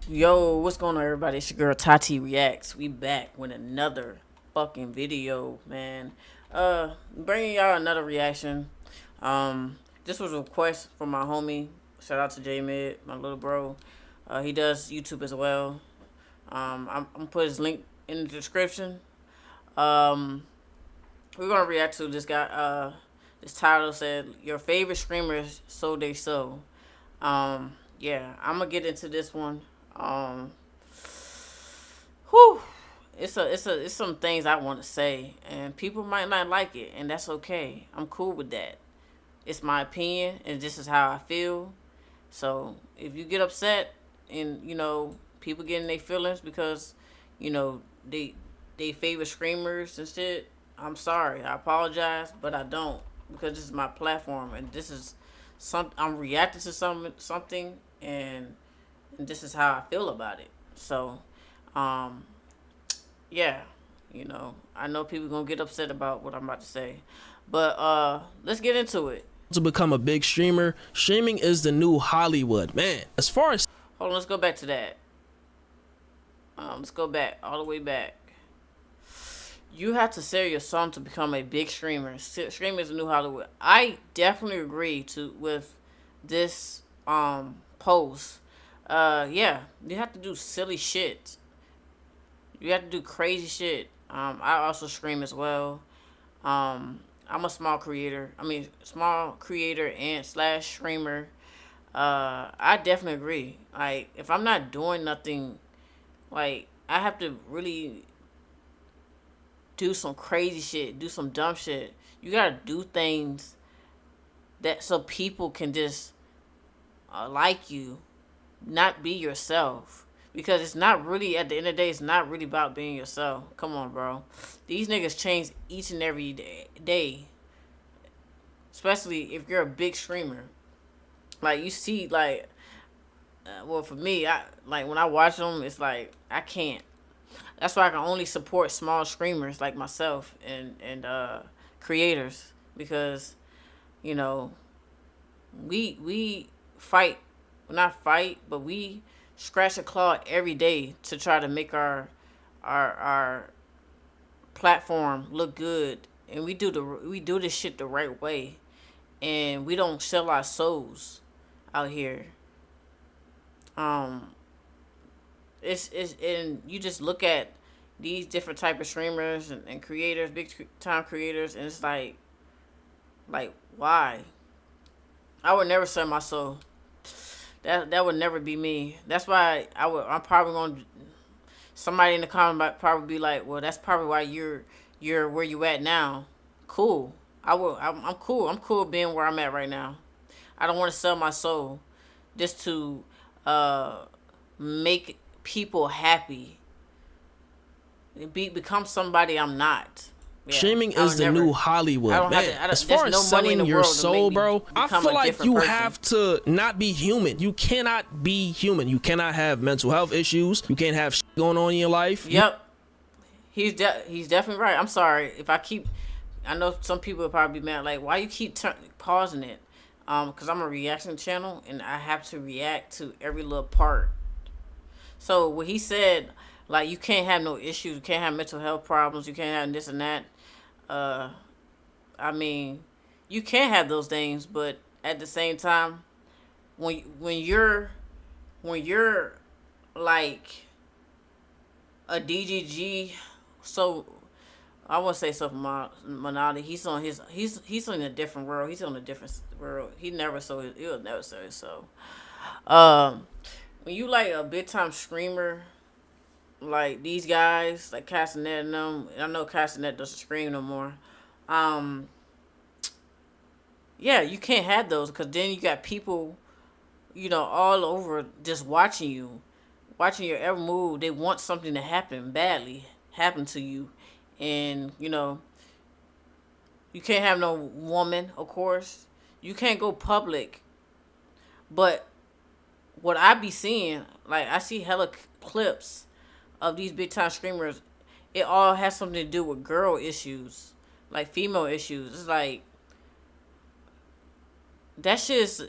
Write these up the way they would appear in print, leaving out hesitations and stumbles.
Yo, what's going on, everybody? It's your girl Tati Reacts. We back with another fucking video, man. Bringing y'all another reaction. This was a request from my homie. Shout out to J Mid, my little bro. He does YouTube as well. I'm gonna put his link in the description. Um, we're gonna react to this guy. This title said, "Your favorite screamers, so they so." Yeah, I'm gonna get into this one. Um, Whew. It's some things I want to say, and people might not like it, and that's okay. I'm cool with that. It's my opinion, and this is how I feel. So if you get upset, and people getting their feelings because they favorite screamers and shit, I'm sorry. I apologize, but I don't, because this is my platform, and this is I'm reacting to something, and this is how I feel about it. So, um, yeah, I know people gonna get upset about what I'm about to say, but let's get into it. To become a big streamer, streaming is the new Hollywood, man. As far as Hold on, let's go back to that. Let's go back all the way back. You have to sell your song to become a big streamer. Streaming is the new Hollywood. I definitely agree with this post. Yeah, you have to do silly shit. You have to do crazy shit. I also stream as well. I'm a small creator. Small creator and slash streamer. I definitely agree. Like, if I'm not doing nothing, like, I have to really do some crazy shit, do some dumb shit. You gotta do things that so people can just like you, not be yourself. Because it's not really, at the end of the day, it's not really about being yourself. Come on, bro. These niggas change each and every day. Especially if you're a big streamer. Like, you see, like, well, for me, I like when I watch them, it's like I can't. That's why I can only support small streamers like myself and creators, because you know we fight, not fight, but we scratch a claw every day to try to make our platform look good, and we do this shit the right way, and we don't sell our souls out here. Um, it's and you just look at these different type of streamers and creators, big time creators, and it's like why? I would never sell my soul. That would never be me. That's why I'm probably gonna, somebody in the comment might probably be like, well, that's probably why you're where you at now. Cool. I'm cool. I'm cool being where I'm at right now. I don't want to sell my soul just to uh make people happy. Become somebody I'm not. Yeah, streaming I would is the never. new I Hollywood, don't have man. to. As There's far as no money in selling the your world to make soul, me bro, I become feel a like different you person. have to not be human. You cannot be human. You cannot have mental health issues. You can't have shit going on in your life. Yep, he's definitely right. I'm sorry if I keep. I know some people will probably be mad. Like, why you keep pausing it? Because I'm a reaction channel and I have to react to every little part. So what he said, like, you can't have no issues, you can't have mental health problems, you can't have this and that. Uh, I mean, you can have those things, but at the same time, when you're like a DGG, so I want to say something. Manati, he's in a different world. He's on a different world. He'll never sell his soul. Um, when you like a big time screamer, like these guys, like Castanet and them. I know Castanet doesn't scream no more. Um, yeah, you can't have those, because then you got people, all over just watching you, watching your every move. They want something to happen to you, and you can't have no woman, of course. You can't go public, but what I be seeing, like, I see hella clips of these big time screamers. It all has something to do with girl issues, like female issues. It's like that shit is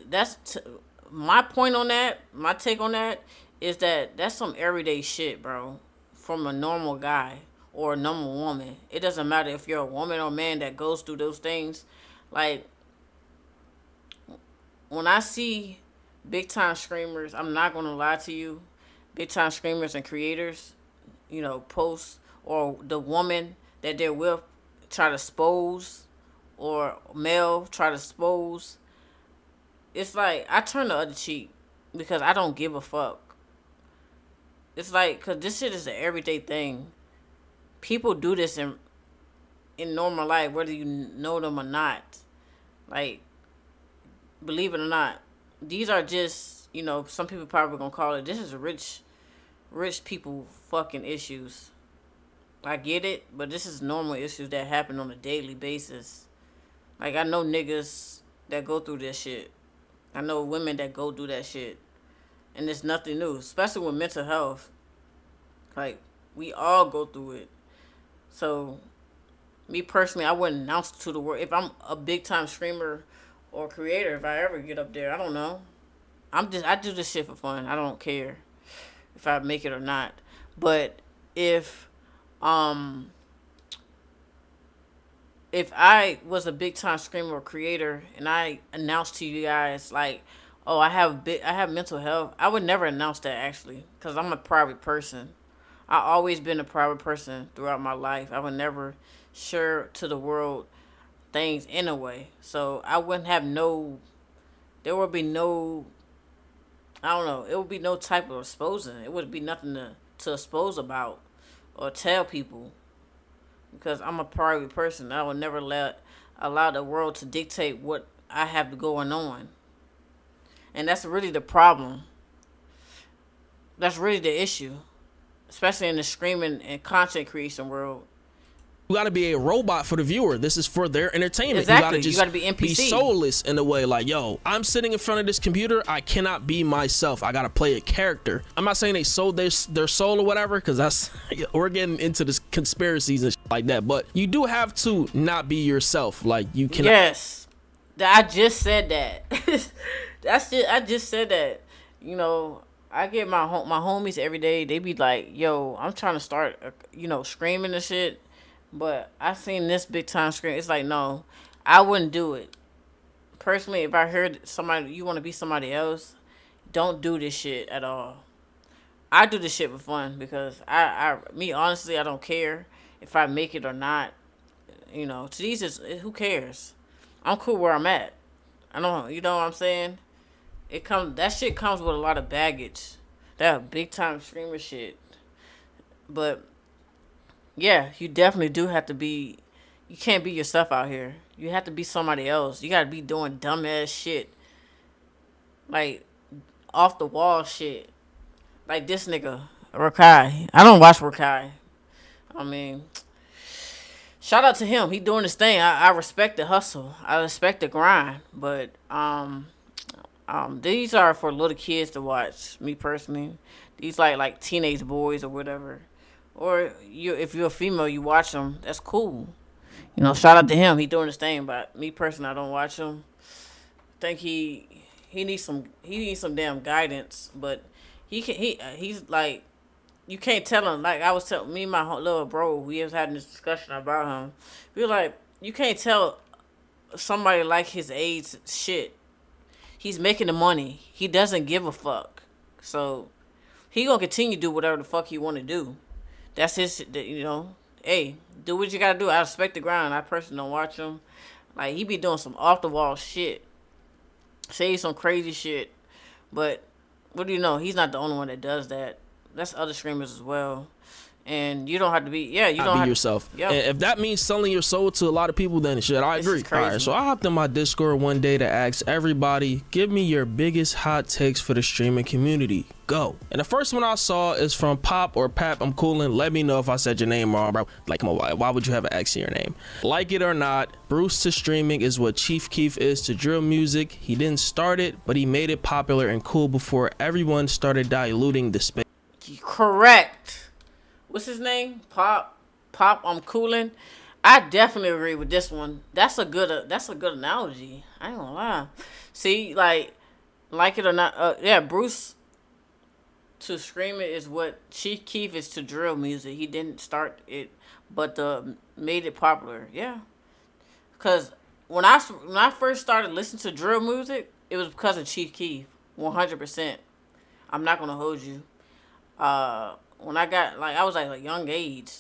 my point on that. My take on that is that that's some everyday shit, bro, from a normal guy or a normal woman. It doesn't matter if you're a woman or man that goes through those things. Like, when I see big time screamers, I'm not gonna lie to you, big time screamers and creators, post, or the woman that they're with try to expose, or male try to expose, it's like I turn the other cheek because I don't give a fuck. It's like, because this shit is an everyday thing. People do this in normal life, whether you know them or not. Like, believe it or not, these are just, some people probably gonna call it, this is rich people fucking issues. I get it, but this is normal issues that happen on a daily basis. Like, I know niggas that go through this shit. I know women that go through that shit. And it's nothing new, especially with mental health. Like, we all go through it. So, me personally, I wouldn't announce it to the world. If I'm a big time screamer or creator, if I ever get up there, I don't know. I do this shit for fun. I don't care if I make it or not. But if um if I was a big time screamer or creator and I announced to you guys, like, oh, I have mental health, I would never announce that, actually, because I'm a private person. I always been a private person throughout my life. I would never share to the world things in a way. So I wouldn't have no. There would be no. I don't know. It would be no type of exposing. It would be nothing to expose about or tell people, because I'm a private person. I would never allow the world to dictate what I have going on, and that's really the problem. That's really the issue, especially in the screaming and content creation world. You got to be a robot for the viewer. This is for their entertainment. Exactly. You You got got to be to be NPC. soulless in a way. Like, yo, I'm sitting in front of this computer. I cannot be myself. I got to play a character. I'm not saying they sold their soul or whatever, because that's we're getting into this conspiracies and shit like that. But you do have to not be yourself. Like, you cannot. Yes, I just said that. That's it. I just said that. I get my homies every day. They be like, "Yo, I'm trying to start, screaming and shit." But I seen this big time scream. It's like, no, I wouldn't do it. Personally, if I heard somebody, you want to be somebody else, don't do this shit at all. I do this shit for fun because me honestly, I don't care if I make it or not. To these is, who cares? I'm cool where I'm at. I don't, you know what I'm saying? That shit comes with a lot of baggage. That big time screamer shit. But yeah, you definitely do have to be. You can't be yourself out here. You have to be somebody else. You gotta be doing dumbass shit, like off the wall shit, like this nigga Rakai. I don't watch Rakai. I mean, shout out to him. He doing his thing. I respect the hustle. I respect the grind. But these are for little kids to watch. Me personally, these like teenage boys or whatever. Or if you're a female, you watch them. That's cool. Shout out to him. He doing his thing. But me personally, I don't watch him. Think he needs some damn guidance. But he's like, you can't tell him. Like I was telling me and my little bro, we was having this discussion about him. We were like, you can't tell somebody like his age shit. He's making the money. He doesn't give a fuck. So he gonna continue to do whatever the fuck he want to do. That's his. Hey, do what you gotta do. I respect the grind. I personally don't watch him. Like, he be doing some off the wall shit. Say some crazy shit. But what do you know? He's not the only one that does that. That's other streamers as well. And you don't have to be. Yeah, you don't Be have yourself. To, yep. And if that means selling your soul to a lot of people, then shit, I This agree. is All crazy. right, so I hopped in my Discord one day to ask everybody, give me your biggest hot takes for the streaming community. Go. And the first one I saw is from Pop or Pap. I'm coolin'. Let me know if I said your name wrong, bro. Like, come on, why would you have an X in your name? Like it or not, Bruce to streaming is what Chief Keef is to drill music. He didn't start it, but he made it popular and cool before everyone started diluting the space. Correct. What's his name? Pop. I'm coolin'. I definitely agree with this one. That's a good analogy. I ain't gonna lie. See, like it or not, yeah, Bruce to streaming is what Chief Keef is to drill music. He didn't start it, but made it popular. Yeah, because when I first started listening to drill music, it was because of Chief Keef. 100%. I'm not gonna hold you. When I got like I was like a young age,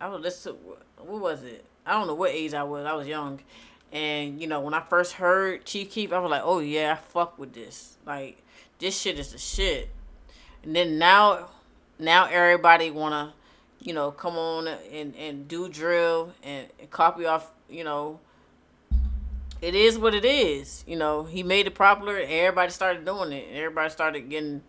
I was listen to what was it? I don't know what age I was. I was young, and when I first heard Chief Keef, I was like, oh yeah, I fuck with this. Like this shit is the shit. And then now everybody wanna, come on and do drill and copy off. It is what it is. He made it popular, and everybody started doing it. And everybody started getting,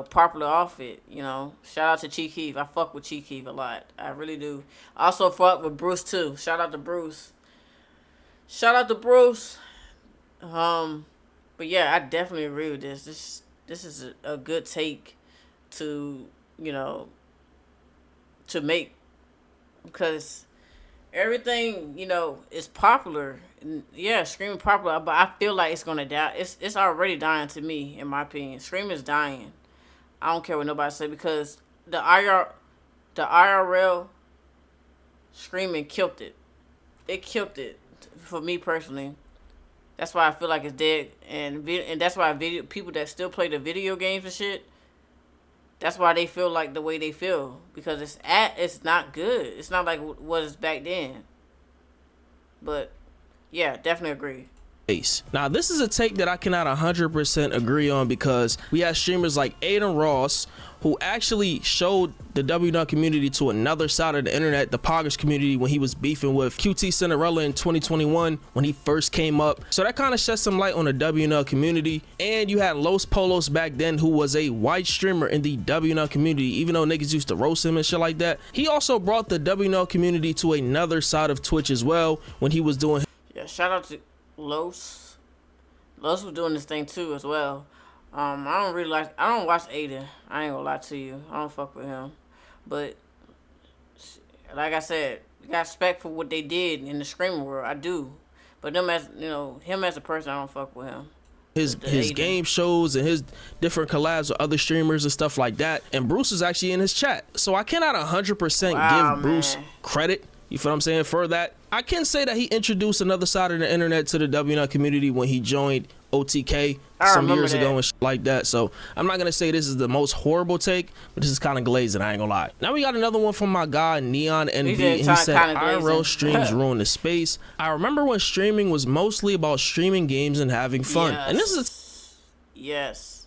popular off it. Shout out to Chief Keef. I fuck with Chief Keef a lot. I really do. I also fuck with Bruce too. Shout out to Bruce. Shout out to Bruce. Um, but yeah, I definitely agree with this. This is a good take to you know to make because everything is popular. Yeah, streaming popular, but I feel like it's gonna die. It's already dying to me, in my opinion. Streaming is dying. I don't care what nobody say because the IRL streaming killed it. It killed it for me personally. That's why I feel like it's dead, and that's why video people that still play the video games and shit. That's why they feel like the way they feel because it's not good. It's not like what it was back then. But yeah, definitely agree. Now, this is a take that I cannot 100% agree on because we have streamers like Aiden Ross who actually showed the WNUT community to another side of the internet, the Poggers community, when he was beefing with QT Cinderella in 2021 when he first came up. So that kind of sheds some light on the WNUT community. And you had Los Polos back then, who was a white streamer in the WNUT community, even though niggas used to roast him and shit like that. He also brought the WNUT community to another side of Twitch as well when he was doing. Yeah, shout out to Los. Los was doing this thing too as well. I don't watch Aiden. I ain't gonna lie to you. I don't fuck with him. But like I said, you got respect for what they did in the screaming world. I do. But them as him as a person, I don't fuck with him. His game shows and his different collabs with other streamers and stuff like that. And Bruce is actually in his chat. So I cannot 100% give Bruce credit. You feel what I'm saying? For that, I can say that he introduced another side of the internet to the WNUT community when he joined OTK some years ago and shit like that. So I'm not gonna say this is the most horrible take, but this is kind of glazing. I ain't gonna lie. Now we got another one from my guy Neon NV, and he said IRL streams ruin the space. I remember when streaming was mostly about streaming games and having fun, and this is yes,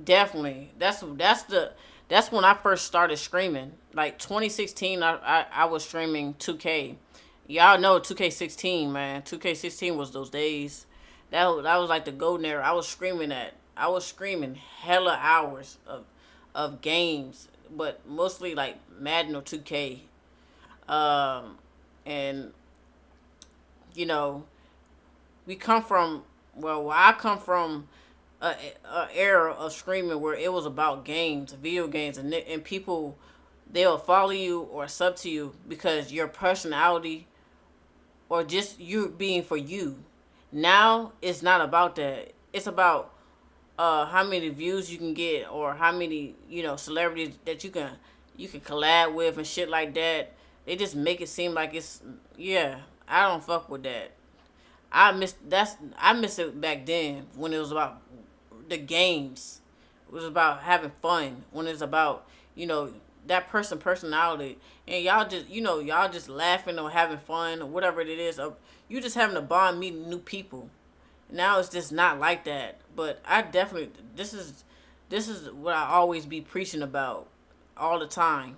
definitely. That's when I first started streaming. Like 2016, I was streaming 2K. Y'all know 2K16, man. 2K16 was those days. That was like the golden era. I was screaming hella hours of games, but mostly like Madden or 2K. And we come from where I come from a era of streaming where it was about games, video games, and people they'll follow you or sub to you because your personality or just you being for you. Now it's not about that. It's about how many views you can get or how many celebrities that you can collab with and shit like that. They just make it seem like it's yeah. I don't fuck with that. I miss it back then when it was about the games. It was about having fun. When it's about that personality and y'all just laughing or having fun or whatever it is. You just having a bond meeting new people. Now it's just not like that. But I definitely this is what I always be preaching about all the time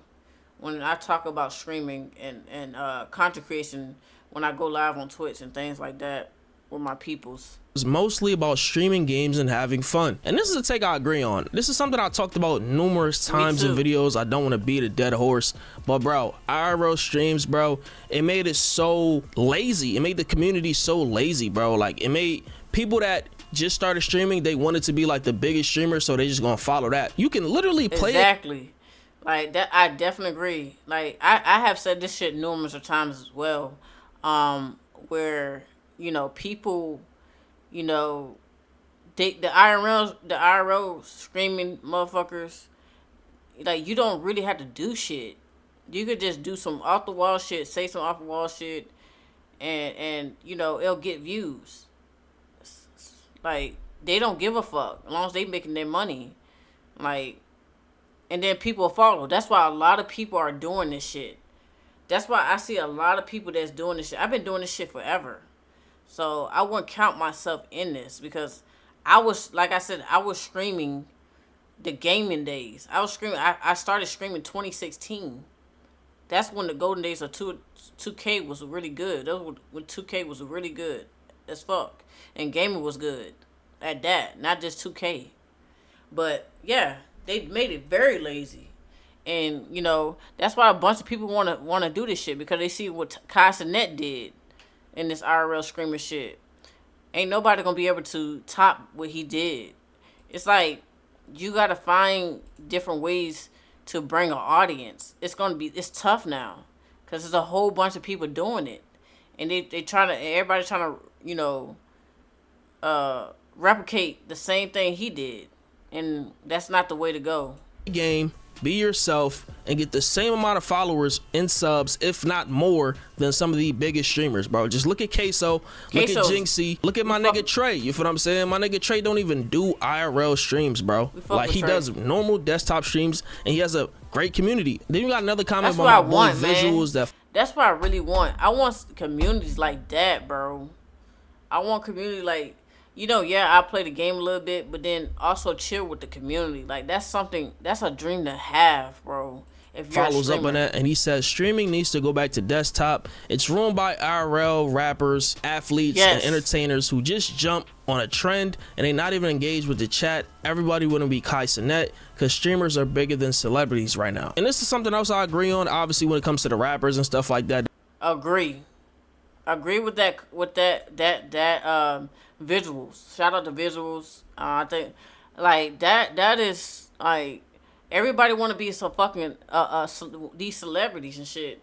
when I talk about streaming and content creation when I go live on Twitch and things like that with my peoples. It's mostly about streaming games and having fun, and this is a take I agree on. This is something I talked about numerous times in videos. I don't want to beat a dead horse, but bro, IRL streams, bro, it made it so lazy. It made the community so lazy, bro. Like it made people that just started streaming, they wanted to be like the biggest streamer, so they just gonna follow that. You can literally play exactly like that. I definitely agree. Like I have said this shit numerous of times as well, where people the IRL screaming motherfuckers, like you don't really have to do shit. You could just do some off the wall shit, say some off the wall shit, and it'll get views. Like they don't give a fuck as long as they making their money. Like, and then people follow. That's why a lot of people are doing this shit. That's why I see a lot of people that's doing this shit. I've been doing this shit forever. So I wouldn't count myself in this because I was, like I said, I was streaming the gaming days. I was screaming. I started screaming 2016. That's when the golden days of 2K was really good. That was when 2K was really good as fuck. And gaming was good at that, not just 2K. But yeah, they made it very lazy. And that's why a bunch of people wanna do this shit because they see what Kai Cenat did in this IRL screamer shit. Ain't nobody gonna be able to top what he did. It's like you gotta find different ways to bring an audience. It's tough now because there's a whole bunch of people doing it, and everybody trying to replicate the same thing he did, and that's not the way to go. Game, be yourself, and get the same amount of followers and subs, if not more, than some of the biggest streamers, bro. Just look at Queso, look at Jinxie, look at my nigga Trey. You feel what I'm saying? My nigga Trey don't even do IRL streams, bro. Like he does normal desktop streams, and he has a great community. Then you got another comment about my boy visuals. That's what I really want. I want communities like that, bro. I want community like. I play the game a little bit, but then also chill with the community. Like, that's a dream to have, bro. If you're follows up on that, and he says streaming needs to go back to desktop. It's ruined by IRL rappers, athletes, and entertainers who just jump on a trend and they not even engaged with the chat. Everybody wouldn't be Kai Cenat because streamers are bigger than celebrities right now. And this is something else I agree on, obviously, when it comes to the rappers and stuff like that. Agree with that visuals. Shout out to visuals. I think like that is like everybody want to be so fucking these celebrities and shit.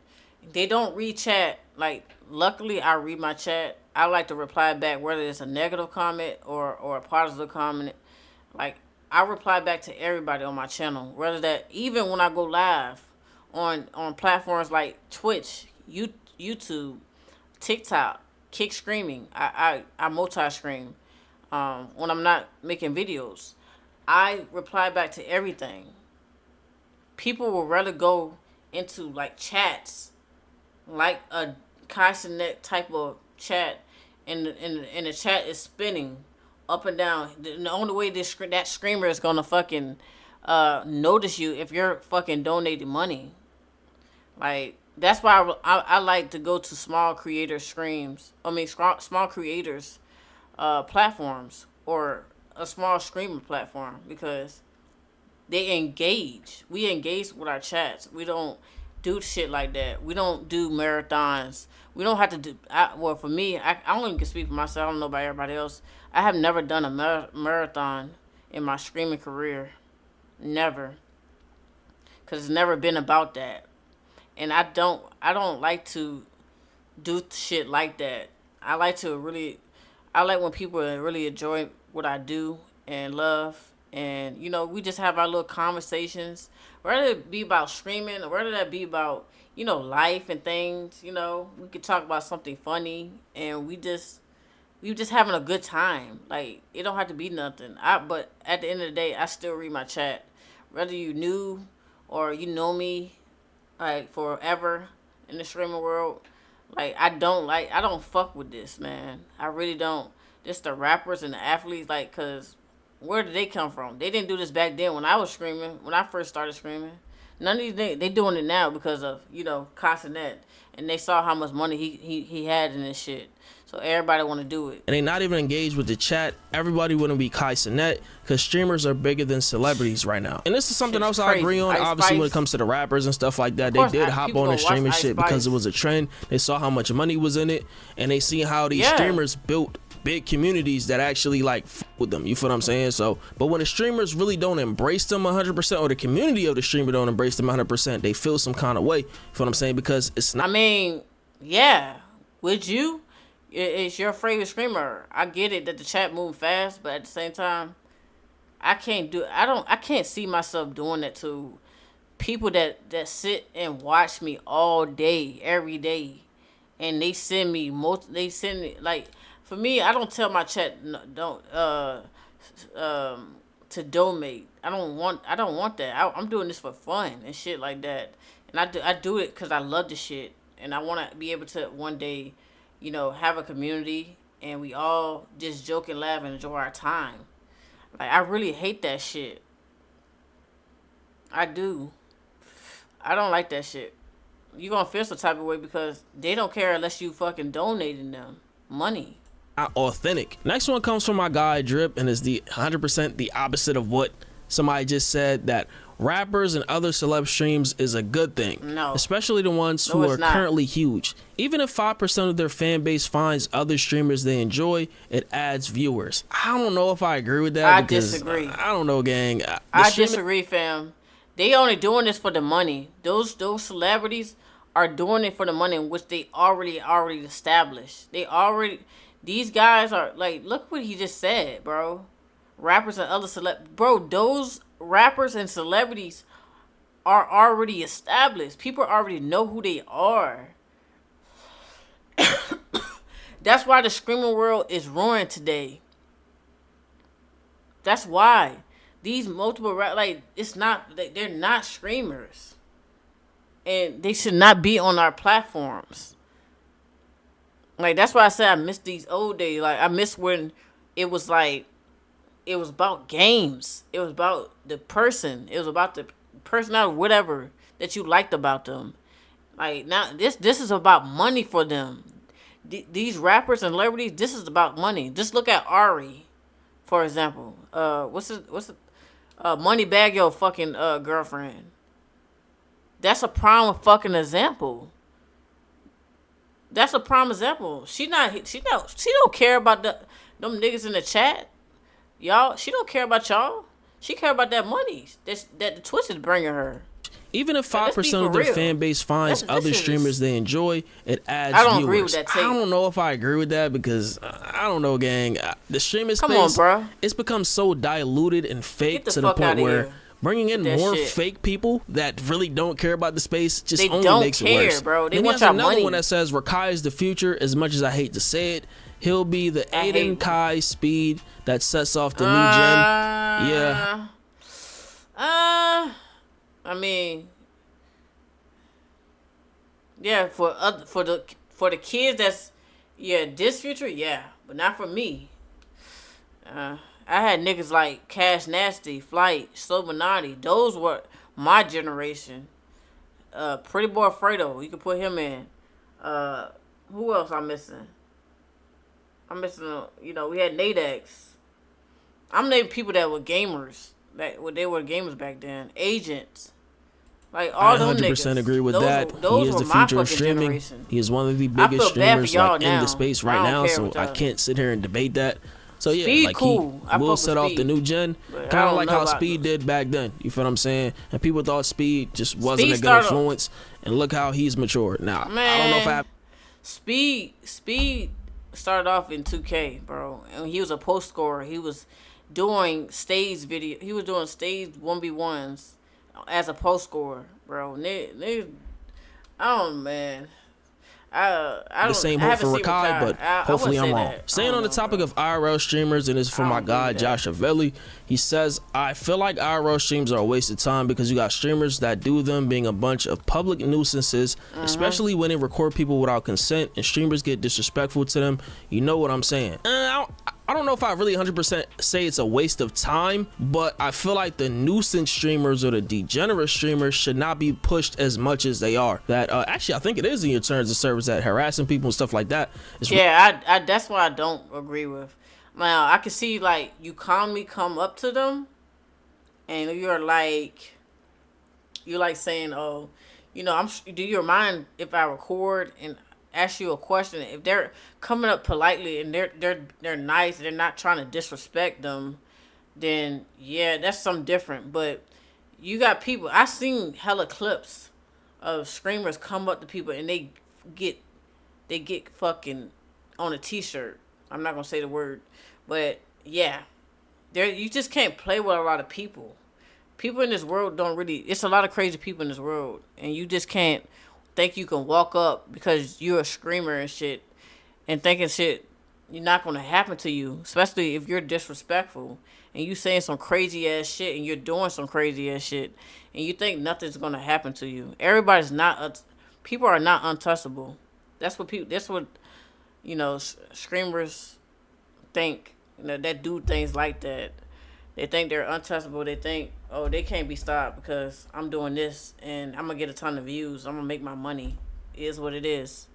They don't read chat. Like luckily I read my chat. I like to reply back whether it's a negative comment or a positive comment. Like I reply back to everybody on my channel. Whether that even when I go live on platforms like Twitch, YouTube, TikTok, Kick Screaming. I multi-scream when I'm not making videos. I reply back to everything. People will rather go into like chats, like a Kai Cenat type of chat, and the chat is spinning up and down. The only way that screamer is gonna fucking notice you if you're fucking donating money. Like that's why I like to go to small creator streams. I mean, small creators platforms or a small streamer platform because they engage. We engage with our chats. We don't do shit like that. We don't do marathons. We don't have to do. Well, for me, I only can speak for myself. I don't know about everybody else. I have never done a marathon in my streaming career. Never. Because it's never been about that. And I don't like to do shit like that. I like when people really enjoy what I do and love. And, we just have our little conversations. Whether it be about streaming or whether that be about, life and things, we could talk about something funny and we just having a good time. Like, it don't have to be nothing. But at the end of the day, I still read my chat. Whether you knew or you know me, like, forever in the streaming world, like, I don't fuck with this, man. I really don't. Just the rappers and the athletes, like, because where did they come from? They didn't do this back then when I was screaming, when I first started screaming. None of these things, they doing it now because of, Kai Cenat. And they saw how much money he had in this shit. So everybody want to do it. And they not even engaged with the chat. Everybody wouldn't be Kai Cenat because streamers are bigger than celebrities right now. And this is something else I agree on. Obviously, when it comes to the rappers and stuff like that, they did hop on the streaming shit because it was a trend. They saw how much money was in it, and they see how these streamers built big communities that actually like with them. You feel what I'm saying? So, but when the streamers really don't embrace them 100%, or the community of the streamer don't embrace them 100%, they feel some kind of way. You feel what I'm saying? Because it's not. I mean, yeah. Would you? It's your favorite streamer. I get it that the chat moved fast, but at the same time, I can't do. I can't see myself doing that to people that sit and watch me all day, every day, and they send me They send me like for me. I don't tell my chat no, don't to donate. I don't want that. I'm doing this for fun and shit like that. And I do it because I love the shit, and I want to be able to one day, have a community and we all just joke and laugh and enjoy our time. Like I really hate that shit. I do. I don't like that shit. You gonna feel some type of way because they don't care unless you fucking donating them money. Not authentic. Next one comes from my guy Drip, and is the 100% the opposite of what somebody just said, that rappers and other celeb streams is a good thing. No. Especially the ones No, who it's are not. currently huge. Even if 5% of their fan base finds other streamers they enjoy, it adds viewers. I don't know if I agree with that. I because disagree. I don't know, gang. I disagree, fam. They only doing this for the money. Those celebrities are doing it for the money, which they already established. These guys are like, look what he just said, bro. Rappers and other bro, those rappers and celebrities are already established. People already know who they are. That's why the streaming world is ruined today. That's why these multiple it's not, they're not streamers, and they should not be on our platforms. Like that's why I said I miss these old days. Like I miss when it was like it was about games. It was about the person. It was about the personality, whatever that you liked about them. Like now, this is about money for them. These rappers and celebrities, this is about money. Just look at Ari, for example. What's it? Moneybag Yo fucking girlfriend. That's a prime fucking example. That's a prime example. She don't care about them niggas in the chat. Y'all, she don't care about y'all. She care about that money that the Twitch is bringing her. Even if 5% of their fan base finds other streamers they enjoy, it adds viewers. I don't agree with that take. I don't know if I agree with that because I don't know, gang. The streaming space, come on, bro. It's become so diluted and fake to the point where bringing in more fake people that really don't care about the space just only makes it worse. Bro. They then want there's another money. one that says Rakai is the future. As much as I hate to say it, he'll be the Aiden Kai Speed that sets off the new gen. Yeah. I mean, yeah, for the kids that's this future, yeah, but not for me. I had niggas like Cash Nasty, Flight, Slobanati. Those were my generation. Pretty Boy Fredo, you can put him in. Who else I'm missing? I'm missing. We had Nadex. I'm naming people that were gamers. They were gamers back then. Agents. Like all them niggas. I 100% agree with that. He is the future of streaming. Generation. He is one of the biggest streamers in the space right now, so I can't sit here and debate that. So yeah, Speed like cool. he will set off the new gen, kind of like how Speed did back then. You feel what I'm saying? And people thought Speed just wasn't a good influence, and look how he's matured now. Man, I don't know if I. Speed started off in 2K, bro, and he was a post scorer. He was doing stage video. He was doing stage 1v1s as a post scorer, bro. I don't, man. I don't, the same hope for Rakai, but hopefully I'm wrong. Staying on the topic of IRL streamers, and it's from my guy Josh Avelli. He says, I feel like IRL streams are a waste of time because you got streamers that do them being a bunch of public nuisances, especially when they record people without consent and streamers get disrespectful to them. You know what I'm saying? I don't know if I really 100% say it's a waste of time, but I feel like the nuisance streamers or the degenerate streamers should not be pushed as much as they are. That actually, I think it is in your terms of service that harassing people and stuff like that. I that's what I don't agree with. Now I can see like you calmly come up to them, and you're like saying, "Oh, do you mind if I record and ask you a question?" If they're coming up politely and they're nice, they're not trying to disrespect them, then yeah, that's something different. But you got people. I seen hella clips of screamers come up to people and they get fucking on a t-shirt. I'm not gonna say the word, but yeah, you just can't play with a lot of people. People in this world don't really. It's a lot of crazy people in this world, and you just can't think you can walk up because you're a screamer and shit, and thinking shit you're not gonna happen to you, especially if you're disrespectful and you saying some crazy ass shit and you're doing some crazy ass shit, and you think nothing's gonna happen to you. Everybody's not. People are not untouchable. That's what people. That's what screamers think. That do things like that. They think they're untouchable. They think, oh, they can't be stopped because I'm doing this and I'm gonna get a ton of views. I'm gonna make my money. It is what it is.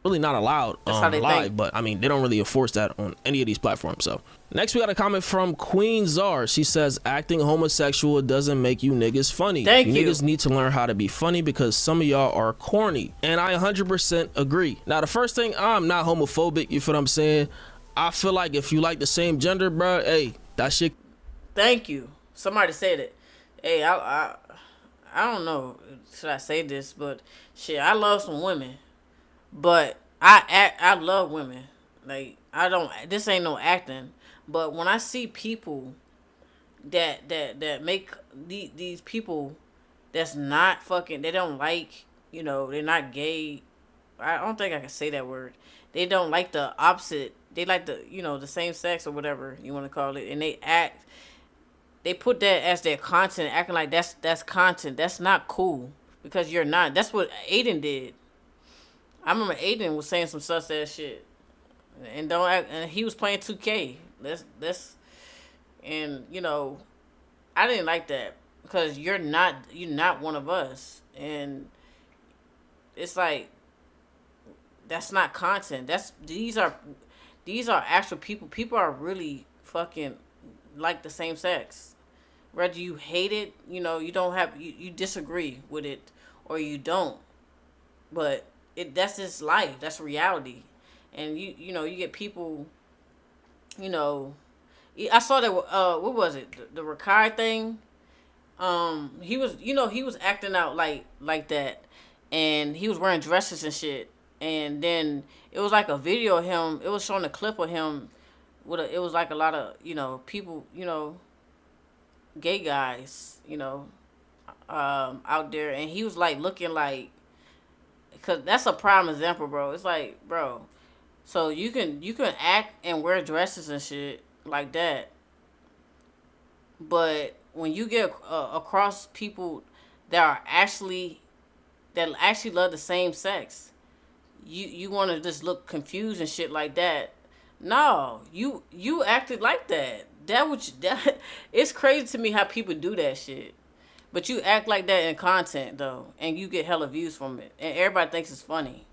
Really not allowed That's how they live, think. but I mean they don't really enforce that on any of these platforms. So next we got a comment from Queen Czar. She says acting homosexual doesn't make you niggas funny. Thank you. Niggas need to learn how to be funny because some of y'all are corny, and I 100% agree. Now the first thing, I'm not homophobic, you feel what I'm saying? I feel like if you like the same gender, bro, hey, that shit. Thank you. Somebody said it. Hey, I don't know. Should I say this? But shit, I love some women. But I love women. Like, I don't. This ain't no acting. But when I see people that make these people that's not fucking, they don't like, they're not gay. I don't think I can say that word. They don't like the opposite. They like the same sex or whatever you want to call it, and they put that as their content, acting like that's content. That's not cool because you're not. That's what Aiden did. I remember Aiden was saying some sus ass shit, and don't act, and he was playing 2K. That's and I didn't like that because you're not one of us, and it's like that's not content. These are actual people. People are really fucking like the same sex. Whether you hate it, you don't have you disagree with it or you don't, but that's just life. That's reality, and you get people. I saw that. What was it? The Rakai thing. He was acting out like that, and he was wearing dresses and shit. And then it was like a video of him. It was showing a clip of him. It was like a lot of people, gay guys, out there, and he was like looking like, cause that's a prime example, bro. It's like, bro, so you can act and wear dresses and shit like that, but when you get across people that actually love the same sex, you want to just look confused and shit like that. No, you acted like that. That it's crazy to me how people do that shit. But you act like that in content though, and you get hella views from it, and everybody thinks it's funny.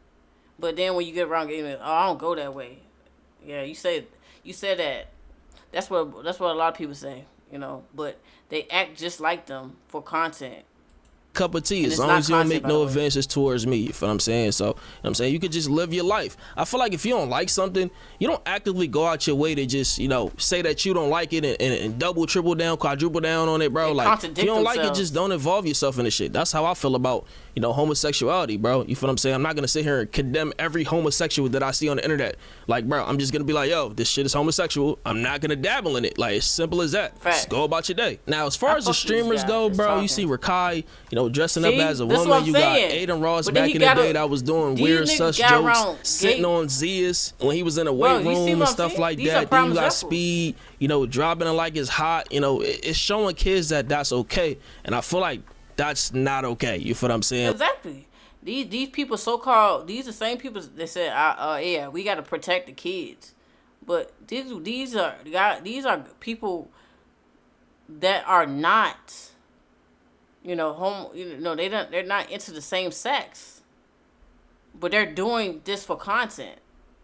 But then when you get around getting it, oh, I don't go that way. Yeah, you said that. That's what a lot of people say, But they act just like them for content. Cup of tea, as long as you don't make no advances towards me, you feel what I'm saying? So, you could just live your life. I feel like if you don't like something, you don't actively go out your way to just, say that you don't like it and double, triple down, quadruple down on it, bro. Like, if you don't like it, just don't involve yourself in the shit. That's how I feel about, homosexuality, bro. You feel what I'm saying? I'm not gonna sit here and condemn every homosexual that I see on the internet. Like, bro, I'm just gonna be like, yo, this shit is homosexual. I'm not gonna dabble in it. Like, it's simple as that. Fact. Just go about your day. Now, as far as the streamers go, bro, you see Rakai, dressing up as a woman. You got Aiden Ross back in the day that was doing weird sus jokes, sitting on Zias when he was in a weight room and stuff like that. Then you got Speed, dropping it like it's hot. It's showing kids that that's okay, and I feel like that's not okay. You feel what I'm saying? Exactly. These people, so-called, these the same people that said, yeah, we got to protect the kids. But these are people that are not, they're not into the same sex, but they're doing this for content.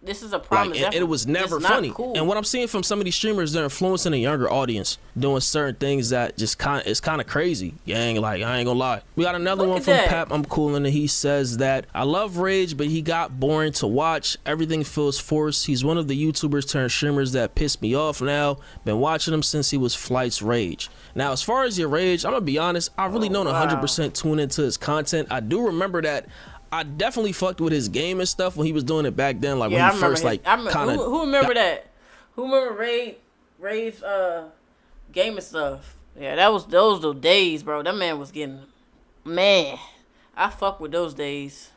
This is a prime example. It was never funny. Cool. And what I'm seeing from some of these streamers, they're influencing a younger audience, doing certain things that just it's kind of crazy. Gang, like, I ain't gonna lie. We got another one from Pap I'm Coolin', and he says that I love Rage, but he got boring to watch. Everything feels forced. He's one of the YouTubers turned streamers that pissed me off now. Been watching him since he was Flight's Rage. Now, as far as your Rage, I'm gonna be honest, I really don't 100% tune into his content. I do remember that I definitely fucked with his game and stuff when he was doing it back then, like when he first kind of. Who remember that? Who remember Ray's gaming stuff. Yeah, that was those the days, bro. That man was getting man. I fuck with those days.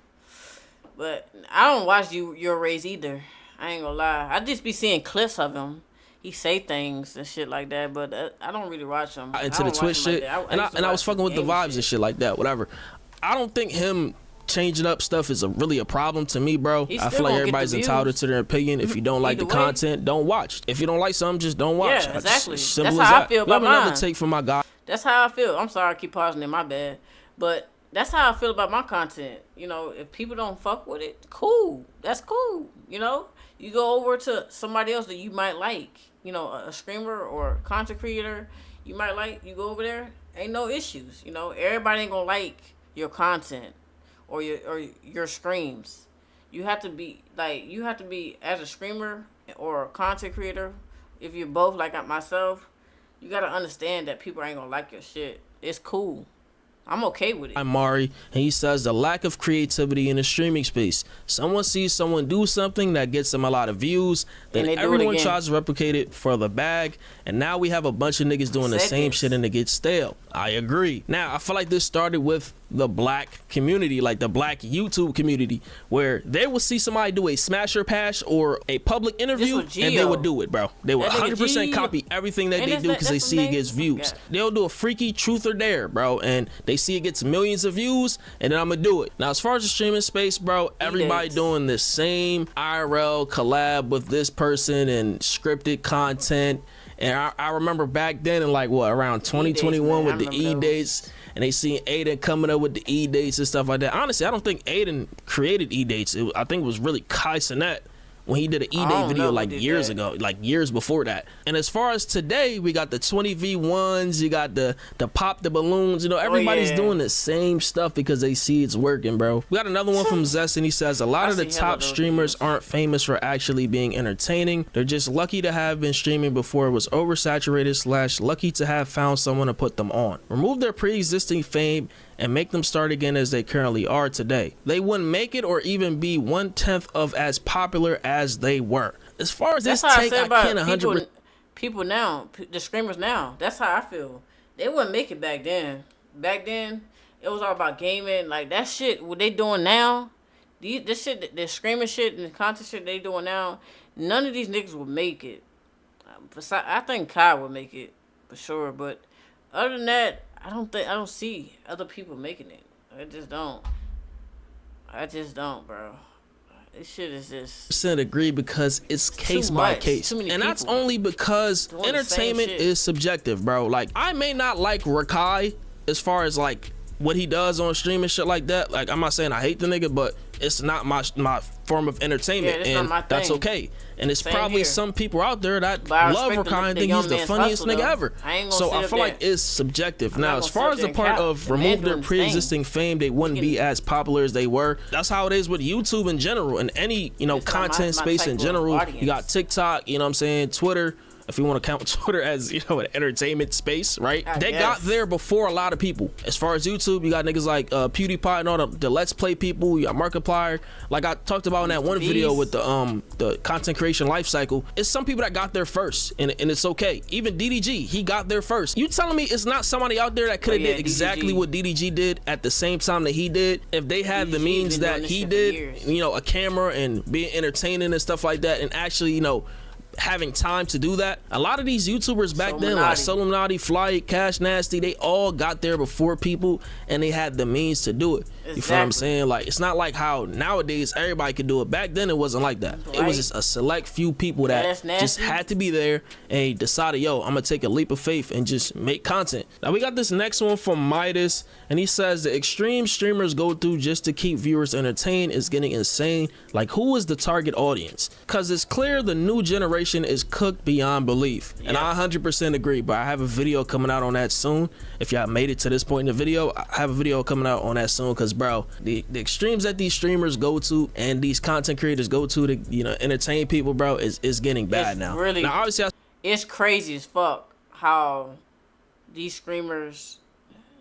But I don't watch your Rays either. I ain't gonna lie. I just be seeing clips of him. He say things and shit like that, but I don't really watch him. Into the Twitch shit, and I was fucking with the vibes and shit like that, whatever. I don't think him changing up stuff is really a problem to me, bro. I feel like everybody's entitled to their opinion. If you don't like the content, don't watch. If you don't like something, just don't watch. Yeah, exactly. Simple That's as how that. I feel about mine. Another take from my guy. That's how I feel. I'm sorry I keep pausing it, my bad. But that's how I feel about my content. You know, if people don't fuck with it, cool. That's cool. You know, you go over to somebody else that you might like. You know, a streamer or content creator you might like. You go over there, ain't no issues. You know, everybody ain't gonna like your content or your streams. You have to be as a streamer or a content creator. If you're both like myself, you gotta understand that people ain't gonna like your shit. It's cool. I'm okay with it. I'm Mari, and he says the lack of creativity in the streaming space. Someone sees someone do something that gets them a lot of views, then everyone tries to replicate it for the bag, and now we have a bunch of niggas doing the same shit and it gets stale. I agree. Now, I feel like this started with the black community, like the black YouTube community, where they would see somebody do a smasher pass or a public interview and they would do it, bro. They would 100% copy everything that they do because they see it gets views. They'll do a freaky truth or dare, bro, and they see it gets millions of views, and then I'm gonna do it. Now, as far as the streaming space, bro, everybody doing the same IRL collab with this person and scripted content. And I remember back then in like what, around 2021 with the E-dates, and they seen Aiden coming up with the E-dates and stuff like that. Honestly, I don't think Aiden created E-dates. I think it was really Kai Cenat when he did an E-date video like years ago, like years before that. And as far as today, we got the 20v1s, you got the pop the balloons, you know, everybody's doing the same stuff because they see it's working, bro. We got another one from Zest, and he says a lot of the top streamers aren't famous for actually being entertaining. They're just lucky to have been streaming before it was oversaturated / lucky to have found someone to put them on. Remove their pre-existing fame and make them start again as they currently are today. They wouldn't make it or even be 1/10 of as popular as they were. As far as this take, I can't 100%. People now, the streamers now, that's how I feel. They wouldn't make it back then. Back then, it was all about gaming. Like that shit, what they doing now, this shit, the streaming shit and the content shit they doing now, none of these niggas would make it. I think Kai would make it for sure, but other than that, I don't see other people making it. I just don't, bro. This shit is just percent agree because it's case by case, and that's only because entertainment is subjective, bro. Like I may not like Rakai as far as like what he does on stream and shit like that. Like I'm not saying I hate the nigga, but it's not my form of entertainment, and that's okay. And it's probably some people out there that love Rakai and think he's the funniest nigga ever. So I feel like it's subjective. Now, as far as the part of remove their pre-existing fame, they wouldn't be as popular as they were. That's how it is with YouTube in general and any, you know, content space in general. You got TikTok, you know what I'm saying, Twitter. If you want to count Twitter as, you know, an entertainment space, right? They got there before a lot of people. As far as YouTube, you got niggas like PewDiePie and all the Let's Play people. You got Markiplier. Like I talked about in that one video with the content creation life cycle. It's some people that got there first, and it's okay. Even DDG, he got there first. You telling me it's not somebody out there that could have did exactly what DDG did at the same time that he did? If they had the means that he did, you know, a camera and being entertaining and stuff like that, and actually, you know, having time to do that. A lot of these YouTubers back then, like Solominati, Flight, Cash Nasty, they all got there before people, and they had the means to do it. You feel what I'm saying? Like, it's not like how nowadays everybody could do it. Back then, it wasn't like that. It was just a select few people that just had to be there and decided, yo, I'm gonna take a leap of faith and just make content. Now we got this next one from Midas, and he says the extreme streamers go through just to keep viewers entertained is getting insane. Like, who is the target audience? Because it's clear the new generation is cooked beyond belief, and I 100% agree. But I have a video coming out on that soon. If y'all made it to this point in the video, I have a video coming out on that soon, because bro, the extremes that these streamers go to and these content creators go to you know, entertain people, bro, is getting bad now. Really, now obviously it's crazy as fuck how these streamers,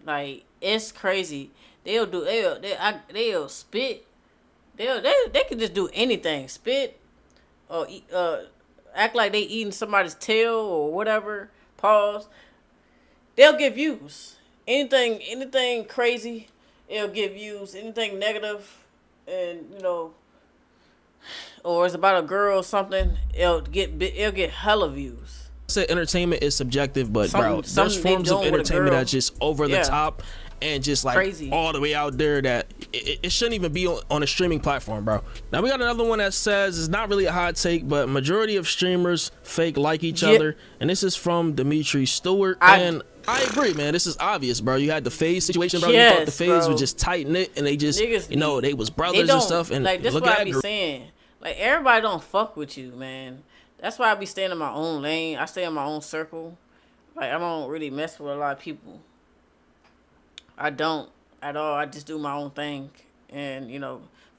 like, it's crazy. They'll spit. They can just do anything, spit or act like they eating somebody's tail or whatever, pause, they'll get views. Anything crazy, it'll get views. Anything negative, and or it's about a girl or something, it'll get hella views. Said entertainment is subjective, but bro, there's Something they forms of doing with a entertainment girl. that's just over the Yeah. top and just like Crazy. all the way out there that it shouldn't even be on a streaming platform, bro. Now we got another one that says it's not really a hot take, but majority of streamers fake like each Yeah. other, and this is from Dimitri Stewart. And I agree, man. This is obvious, bro. You had the FaZe situation, bro. You thought the Yes, FaZe bro. was just tight knit, and they just, Niggas they was They brothers and don't stuff. And like this. look What at I that be group. saying. Like everybody don't fuck with you, man. That's why I be staying in my own lane. I stay in my own circle. Like I don't really mess with a lot of people. I don't at all. I just do my own thing, and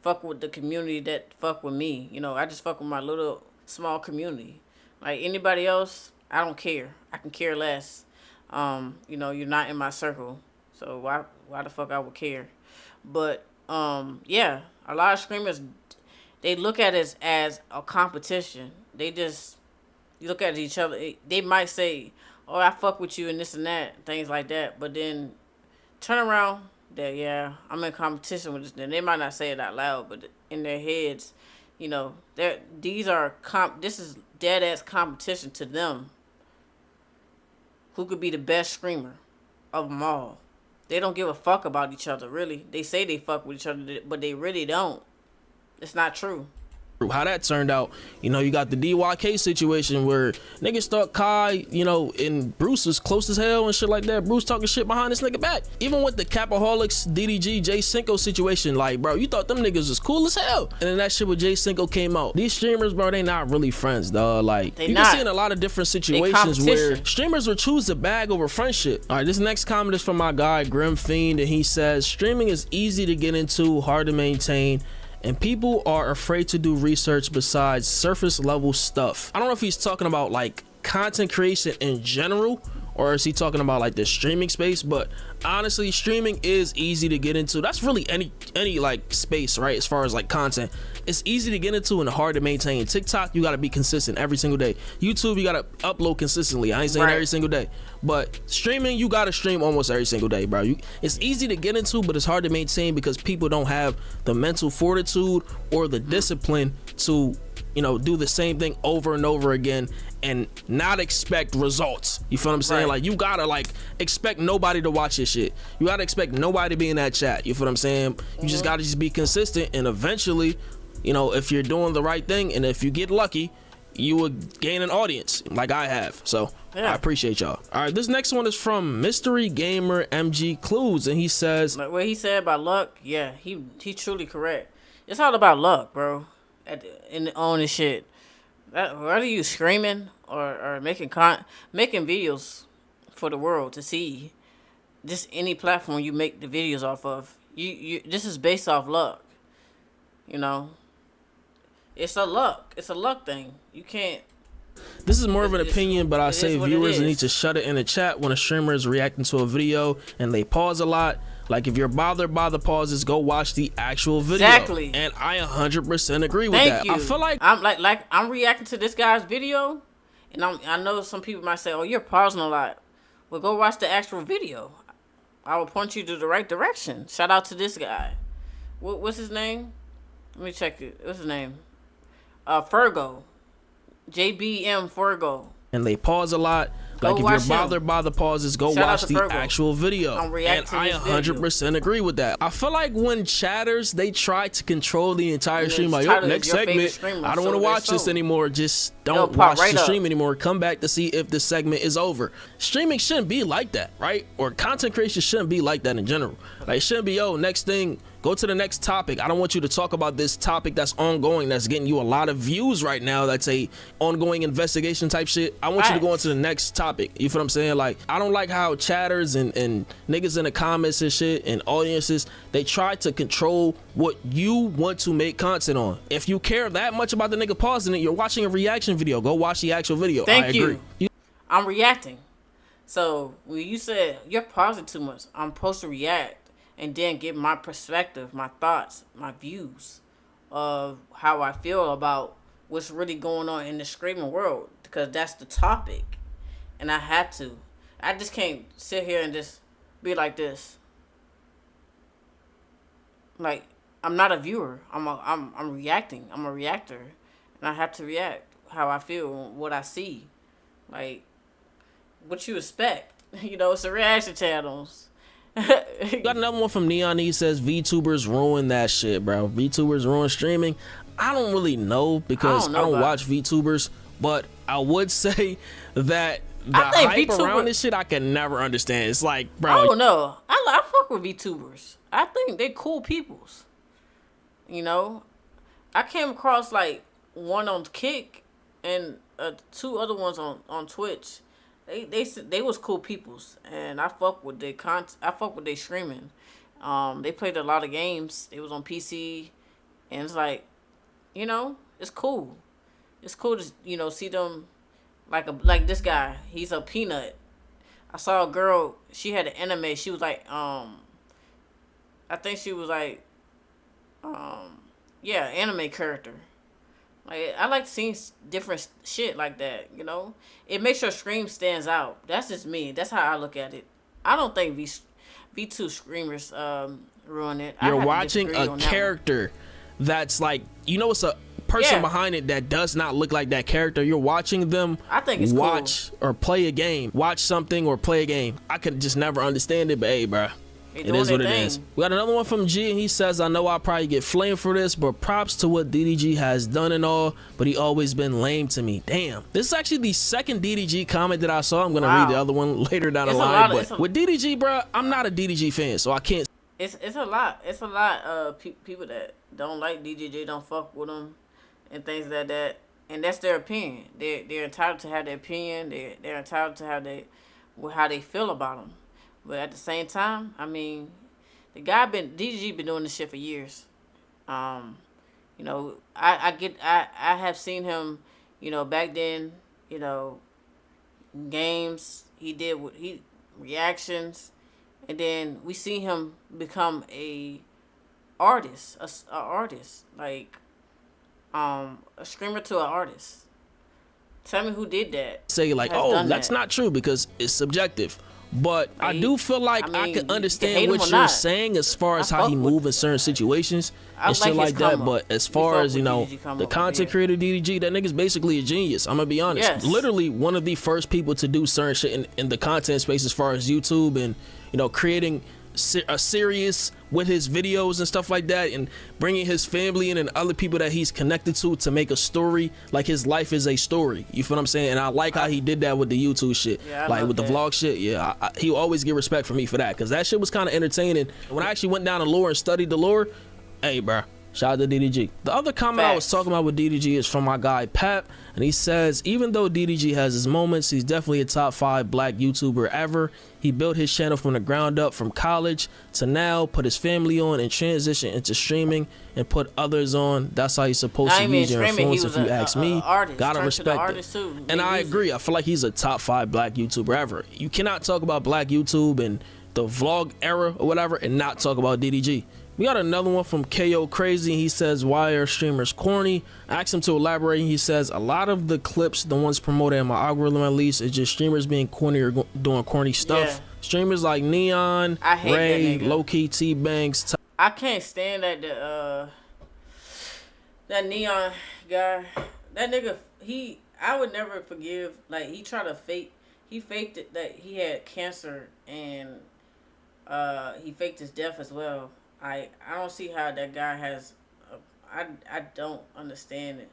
fuck with the community that fuck with me. I just fuck with my little small community. Like anybody else, I don't care. I can care less. You're not in my circle, so why the fuck I would care? But yeah, a lot of screamers, they look at it as a competition. They just look at each other. They might say, "Oh, I fuck with you," and this and that, things like that. But then turn around, that yeah, I'm in competition with this. Then they might not say it out loud, but in their heads, this is dead ass competition to them. Who could be the best screamer of them all? They don't give a fuck about each other, really. They say they fuck with each other, but they really don't. It's not true. How that turned out, you got the DYK situation where niggas thought Kai, and Bruce was close as hell and shit like that. Bruce talking shit behind this nigga back. Even with the Capaholics, DDG, Jay Cinco situation, like, bro, you thought them niggas was cool as hell. And then that shit with Jay Cinco came out. These streamers, bro, they not really friends, dog. Like, you can see in a lot of different situations where streamers would choose to bag over friendship. All right, this next comment is from my guy, Grim Fiend, and he says, streaming is easy to get into, hard to maintain, and people are afraid to do research besides surface level stuff. I don't know if he's talking about like content creation in general, or is he talking about like the streaming space? But honestly, streaming is easy to get into. That's really any like space, right? As far as like content, it's easy to get into and hard to maintain. TikTok, you got to be consistent every single day. YouTube, you got to upload consistently. I ain't saying every single day, but streaming, you got to stream almost every single day, bro. It's easy to get into, but it's hard to maintain because people don't have the mental fortitude or the discipline to do the same thing over and over again and not expect results. You feel what I'm saying? Like, you gotta like expect nobody to watch your shit. You gotta expect nobody to be in that chat. You feel what I'm saying? You just gotta be consistent, and eventually, if you're doing the right thing and if you get lucky, you will gain an audience like I have. So I appreciate y'all. All right, this next one is from Mystery Gamer MG Clues, and he says, like what he said about luck, yeah, he truly correct. It's all about luck, bro. On this shit, whether you screaming or making videos for the world to see, just any platform you make the videos off of, this is based off luck. It's a luck thing. You can't. This is more of an opinion, but I say viewers need to shut it in the chat when a streamer is reacting to a video and they pause a lot. Like, if you're bothered by the pauses, go watch the actual video. Exactly. And I 100% agree with that. Thank you. I feel like I'm reacting to this guy's video, and I know some people might say, "Oh, you're pausing a lot." Well, go watch the actual video. I will point you to the right direction. Shout out to this guy. What's his name? Let me check it. What's his name? Fergo. JBM Fergo. And they pause a lot. Like, if you're bothered by the pauses, go watch the actual video. And I 100% agree with that. I feel like when chatters, they try to control the entire stream. Like, yo, next segment, I don't want to watch this anymore. Just don't watch the stream anymore. Come back to see if the segment is over. Streaming shouldn't be like that, right? Or content creation shouldn't be like that in general. Like, it shouldn't be, yo, next thing, go to the next topic. I don't want you to talk about this topic that's ongoing, that's getting you a lot of views right now, that's a ongoing investigation type shit. I want you to go into the next topic. You feel what I'm saying? Like, I don't like how chatters and niggas in the comments and shit and audiences, they try to control what you want to make content on. If you care that much about the nigga pausing it, you're watching a reaction video. Go watch the actual video. I agree. I'm reacting. So when you said you're pausing too much, I'm supposed to react and then give my perspective, my thoughts, my views of how I feel about what's really going on in the streaming world because that's the topic, and I had to. I just can't sit here and just be like this. Like I'm not a viewer. I'm reacting. I'm a reactor, and I have to react how I feel, what I see. Like what you expect. It's a reaction channels. Got another one from Neon. He says VTubers ruin that shit, bro. VTubers ruin streaming. I don't really know because I don't watch VTubers, but I would say that the hype around this shit I can never understand. It's like, bro, I don't know. I fuck with VTubers. I think they cool peoples. I came across like one on Kick and two other ones on Twitch. They was cool peoples, and I fuck with their I fuck with their streaming. They played a lot of games. It was on PC, and it's like, it's cool. It's cool to see them like this guy. He's a peanut. I saw a girl. She had an anime. She was like I think she was like yeah, anime character. Like I like seeing different shit like that. It makes your stream stands out. That's just me. That's how I look at it. I don't think V2 streamers ruin it. You're watching a character that's like it's a person behind it that does not look like that character. You're watching them. I think it's watch cool. Or play a game. Watch something or play a game. I could just never understand it, but hey, bro. It is what it is. We got another one from G, and he says, I know I'll probably get flamed for this, but props to what DDG has done and all, but he always been lame to me. Damn. This is actually the second DDG comment that I saw. I'm going to read the other one later down the line. But with DDG, bro, I'm not a DDG fan, so I can't. It's a lot. It's a lot of people that don't like DDG, don't fuck with them, and things like that. And that's their opinion. They're entitled to have their opinion. They're entitled to have how they feel about them. But at the same time, I mean, DDG been doing this shit for years. I have seen him, back then, games he did reactions, and then we see him become a artist, a artist like a streamer to an artist. Tell me who did that. Say like, oh, that's not true because it's subjective. But I do feel like I can understand what you're saying as far as how he moves in certain situations and shit like that. But as far as, the content creator DDG, that nigga's basically a genius. I'm going to be honest. Yes. Literally one of the first people to do certain shit in the content space as far as YouTube and, creating a series with his videos and stuff like that, and bringing his family in and other people that he's connected to make a story. Like his life is a story. You feel what I'm saying? And I like how he did that with the YouTube shit, like with the vlog shit. Yeah, he always get respect from me for that, because that shit was kind of entertaining. When I actually went down the lore and studied the lore, hey, bro. Shout out to DDG. The other comment I was talking about with DDG is from my guy Pep, and he says, even though DDG has his moments, he's definitely a top 5 black YouTuber ever. He built his channel from the ground up from college to now, put his family on, and transition into streaming and put others on. That's how he's supposed to use your influence, if you ask me. Gotta respect it. And I agree. I feel like he's a top 5 black YouTuber ever. You cannot talk about black YouTube and the vlog era or whatever and not talk about DDG. We got another one from KO Crazy. He says, why are streamers corny? I asked him to elaborate. He says, a lot of the clips, the ones promoted in my algorithm at least, is just streamers being corny or doing corny stuff. Yeah. Streamers like Neon, Ray, Low-Key, T-Banks. I can't stand that that Neon guy. That nigga, I would never forgive. Like, he faked it that he had cancer, and he faked his death as well. I don't see how that guy has. I don't understand it.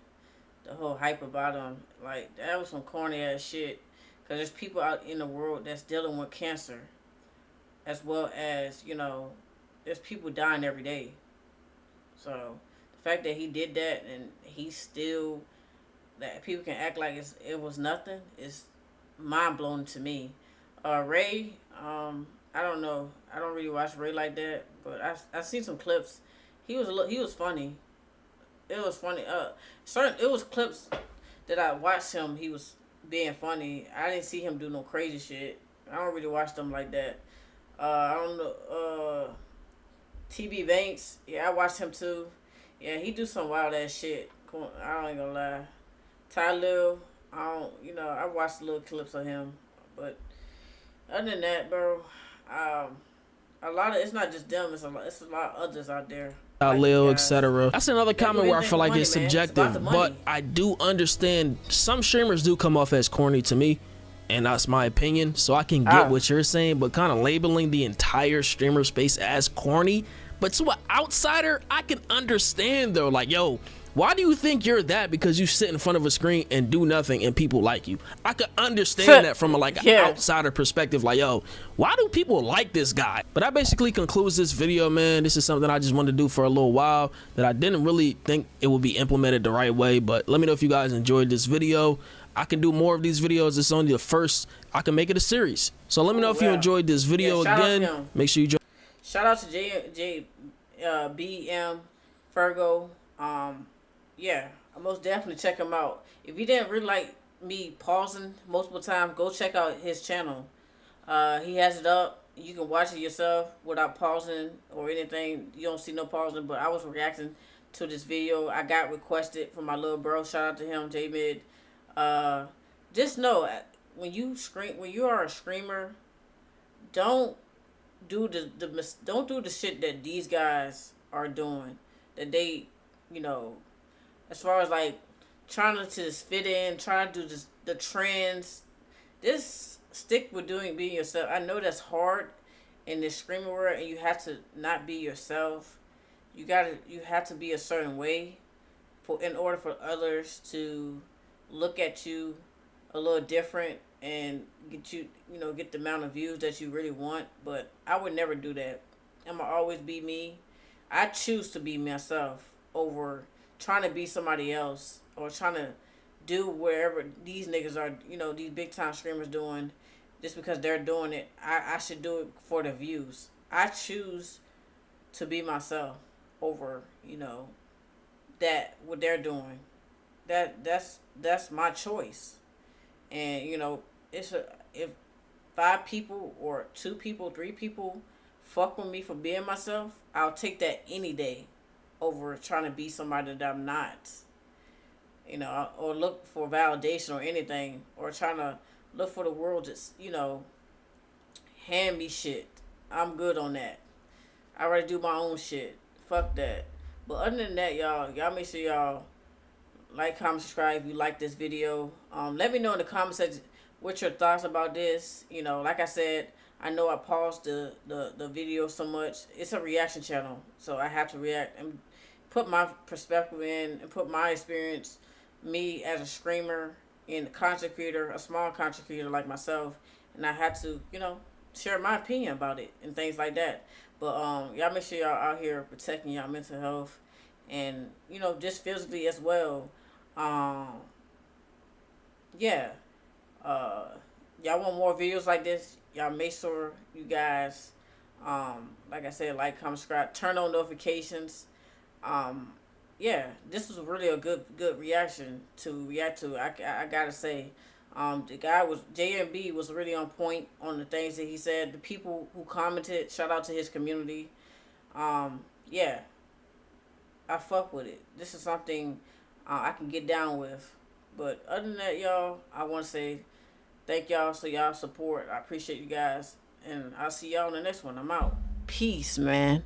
The whole hype about him, like that was some corny ass shit. Cause there's people out in the world that's dealing with cancer, as well as there's people dying every day. So the fact that he did that and he still that people can act like it was nothing is mind blowing to me. Ray, I don't know. I don't really watch Ray like that, but I seen some clips. He was funny. It was funny. It was clips that I watched him. He was being funny. I didn't see him do no crazy shit. I don't really watch them like that. I don't know. TB Banks. Yeah, I watched him too. Yeah, he do some wild ass shit. I ain't gonna lie. Tyloo, I don't, I watched little clips of him, but other than that, bro, um, a lot of it's not just them. It's a lot of others out there like these Lil, guys etc. That's another that do comment where I anything feel for like money, it's man. It's about the subjective, but money. I do understand some streamers do come off as corny to me, and that's my opinion. So I can get Ah, what you're saying, but kind of labeling the entire streamer space as corny. But to an outsider, I can understand though. Like, yo, why do you think you're that? Because you sit in front of a screen and do nothing and people like you. I could understand that from like an yeah. outsider perspective. Like, yo, why do people like this guy? But that basically concludes this video, man. This is something I just wanted to do for a little while that I didn't really think it would be implemented the right way. But let me know if you guys enjoyed this video. I can do more of these videos. It's only the first. I can make it a series. So let me know if you enjoyed this video. Yeah, Again, make sure you join. shout out to BM Fergo. Yeah, I most definitely check him out. If you didn't really like me pausing multiple times, go check out his channel. He has it up. You can watch it yourself without pausing or anything. You don't see no pausing, but I was reacting to this video. I got requested from my little bro. Shout out to him, J Mid. Just know when you are a screamer, don't do don't do the shit that these guys are doing. That they, you know, as far as like trying to just fit in, trying to do the trends. Just stick with being yourself. I know that's hard in this screaming world, and you have to not be yourself. You have to be a certain way in order for others to look at you a little different and get the amount of views that you really want. But I would never do that. I'm gonna always be me. I choose to be myself over trying to be somebody else or trying to do wherever these niggas are, these big time streamers doing. Just because they're doing it, I should do it for the views. I choose to be myself over, that what they're doing. That's my choice. And if 5 people or 2 people, 3 people fuck with me for being myself, I'll take that any day over trying to be somebody that I'm not. Or look for validation or anything, or trying to look for the world to, hand me shit. I'm good on that. I already do my own shit. Fuck that. But other than that, y'all make sure y'all like, comment, subscribe if you like this video. Let me know in the comment section what your thoughts about this. Like I said, I know I paused the video so much. It's a reaction channel, so I have to react and put my perspective in and put my experience, me as a screamer and a content creator, a small content creator like myself, and I had to, share my opinion about it and things like that. But y'all make sure y'all out here protecting y'all mental health and just physically as well. Yeah. Y'all want more videos like this? Y'all make sure you guys, like I said, like, comment, subscribe, turn on notifications. Yeah, this was really a good reaction to react to. I gotta say, the guy was JMB was really on point on the things that he said. The people who commented, shout out to his community. Yeah, I fuck with it. This is something I can get down with. But other than that, y'all, I want to say thank y'all for y'all support. I appreciate you guys, and I'll see y'all in the next one. I'm out. Peace, man.